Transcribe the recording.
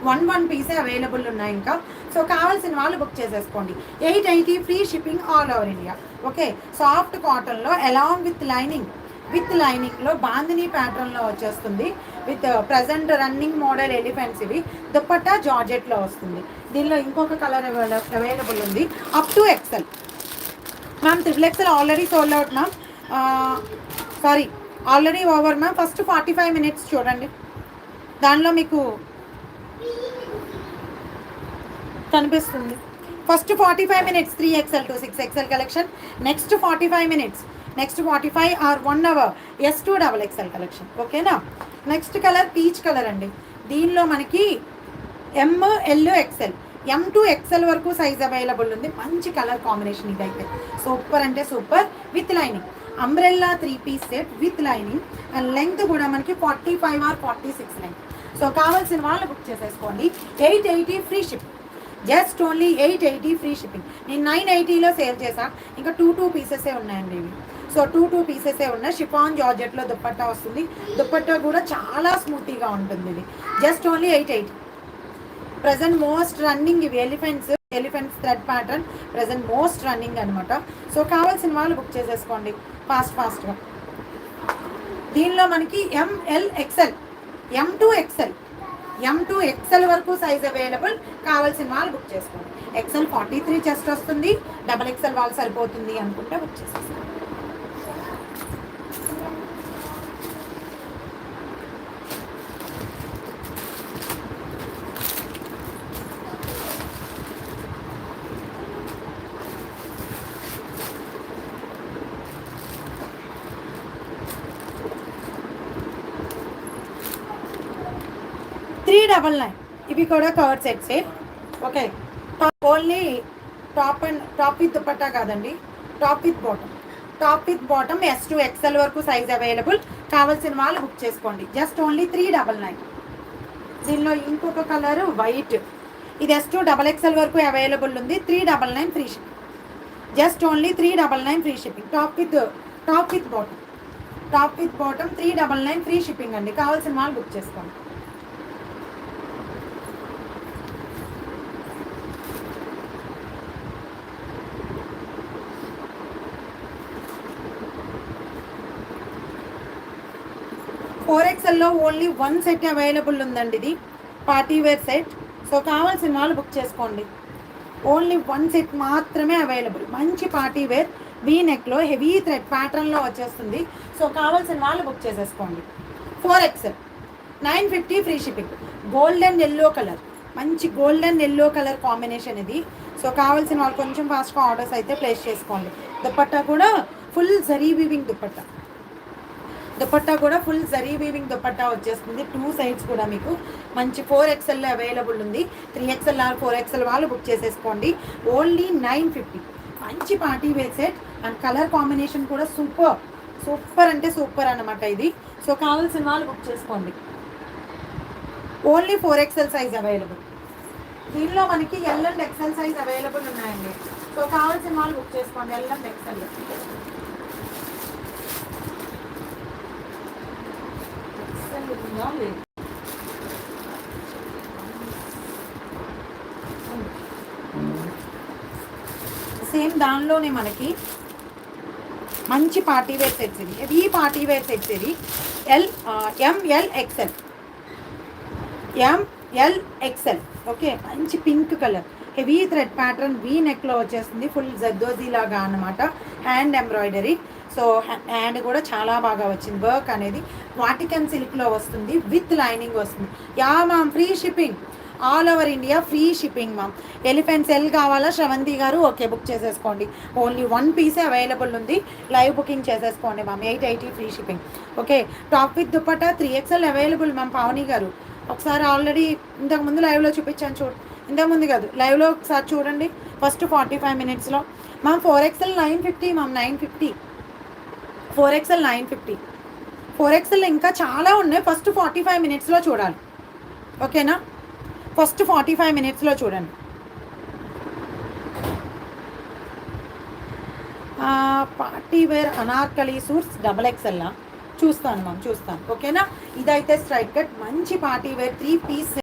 One పీసే available ఉన్నాయి ఇంకా. సో కావాల్సిన వాళ్ళు బుక్ చేసేసుకోండి. 880 free shipping all over India. Okay, soft కాటన్లో అలాంగ్ విత్ లైనింగ్లో బాందినీ ప్యాటర్న్లో వచ్చేస్తుంది. With present running model elephants ఇవి. దుపట్టా జార్జెట్లో వస్తుంది. దీనిలో ఇంకొక కలర్ అవైలబుల్ ఉంది up to XL. Ma'am XXL already sold out ma'am, sorry already over ma'am. First 45 minutes చూడండి, దానిలో మీకు కనిపిస్తుంది. First 45 minutes 3XL to 6XL collection. Next 45 minutes, next 45 or 1 hour S2XXL collection. ఓకేనా. నెక్స్ట్ కలర్ పీచ్ కలర్ అండి. దీనిలో మనకి ML M to XL వరకు size available ఉంది. మంచి కలర్ కాంబినేషన్ ఇదైతే సూపర్ అంటే super. With lining umbrella 3-piece set with lining and length కూడా మనకి 45 or 46 లెంగ్త్. సో కావాల్సిన వాళ్ళు బుక్ చేసేసుకోండి. 880 free shipping, just only 880 free shipping. నేను 980లో సేల్ చేశాను. ఇంకా 2 పీసెసే ఉన్నాయండి ఇవి. సో 2 పీసెసే ఉన్నాయి. షిఫాన్ జార్జెట్లో దుపట్టా వస్తుంది. దుపట్టా కూడా చాలా స్మూతీగా ఉంటుంది. ఇది just only 880. Present most running ఇవి elephants thread pattern present most running అనమాట. సో కావాల్సిన వాళ్ళు బుక్ చేసేసుకోండి ఫాస్ట్గా. దీనిలో మనకి ML M to XL వరకు సైజ్ అవైలబుల్. కావాల్సిన వాళ్ళు బుక్ చేసుకోండి. XL 43 చెస్ట్ వస్తుంది. XXL వాళ్ళు సరిపోతుంది అనుకుంటే బుక్ చేసేసుకోండి. $399 ఇవి కూడా కవర్ సెట్సే. Okay, only top with dupatta కాదండి, టాప్ విత్ బాటమ్ S2XL వరకు సైజ్ అవైలబుల్. కావాల్సిన వాళ్ళు బుక్ చేసుకోండి. Just only $399. దీనిలో ఇంకొక కలర్ వైట్, ఇది S2XXL వరకు అవైలబుల్ ఉంది. $399 free shipping. Just only $399 free shipping. Top with bottom $399 free shipping అండి. కావాల్సిన వాళ్ళు బుక్ చేసుకోండి. XXLలో ఓన్లీ 1 సెట్ అవైలబుల్ ఉందండి. ఇది పార్టీ వేర్ సెట్. సో కావాల్సిన వాళ్ళు బుక్ చేసుకోండి. ఓన్లీ 1 సెట్ మాత్రమే అవైలబుల్. మంచి పార్టీ వేర్ వీ నెక్లో హెవీ థ్రెడ్ ప్యాటర్న్లో వచ్చేస్తుంది. సో కావాల్సిన వాళ్ళు బుక్ చేసేసుకోండి. 4XL 950 free shipping. Golden yellow colour, మంచి గోల్డెన్ ఎల్లో కలర్ కాంబినేషన్ ఇది. సో కావాల్సిన వాళ్ళు కొంచెం ఫాస్ట్గా ఆర్డర్స్ అయితే ప్లేస్ చేసుకోండి. దుపట్టా కూడా full zari weaving dupatta full zari weaving dupatta వచ్చేస్తుంది. 2 సైడ్స్ కూడా మీకు మంచి 4XL అవైలబుల్ ఉంది. 3XL or 4XL వాళ్ళు బుక్ చేసేసుకోండి. ఓన్లీ 950. మంచి party wear set and colour combination కూడా సూపర్ అంటే సూపర్ అనమాట ఇది. సో కావాల్సిన వాళ్ళు బుక్ చేసుకోండి. Only 4XL size available. దీనిలో మనకి L and XL size available ఉన్నాయండి. సో కావాల్సిన వాళ్ళు బుక్ చేసుకోండి. L and XL సేమ్ దానిలోనే మనకి మంచి పార్టీ వేర్ సెట్స్ ఇది. హెవీ పార్టీ వేర్ సెట్స్ ఇది. ML XL ఓకే, మంచి pink colour heavy thread pattern V నెక్లో వచ్చేస్తుంది. ఫుల్ జద్దోజీ లాగా అనమాట. Hand embroidery. సో హ్యాండ్ కూడా చాలా బాగా వచ్చింది. వర్క్ అనేది వాటికన్ సిల్క్లో వస్తుంది. విత్ లైనింగ్ వస్తుంది. Yeah ma'am free shipping all over India free shipping ma'am. Elephant cell కావాలా శ్రవంతి గారు? ఓకే, బుక్ చేసేసుకోండి. ఓన్లీ 1 పీసే అవైలబుల్ ఉంది. లైవ్ బుకింగ్ చేసేసుకోండి ma'am. 880 free shipping. Okay, top with dupatta 3XL available ma'am. Pavani గారు ఒకసారి ఆల్రెడీ ఇంతకుముందు లైవ్లో చూపించాను ఇంతకుముందు కాదు, లైవ్లో ఒకసారి చూడండి. First 45 minutesలో ma'am. 4XL 950 ma'am. 950 4XL 950. 4XL ఇంకా చాలా ఉన్నాయి. ఫస్ట్ 45 minutesలో చూడాలి. ఓకేనా, ఫస్ట్ 45 minutesలో చూడండి. Party wear Anarkali suits XXL చూస్తాను మ్యామ్, చూస్తాను. ఓకేనా, ఇదైతే స్ట్రైట్ కట్ మంచి పార్టీ వేర్ 3 piece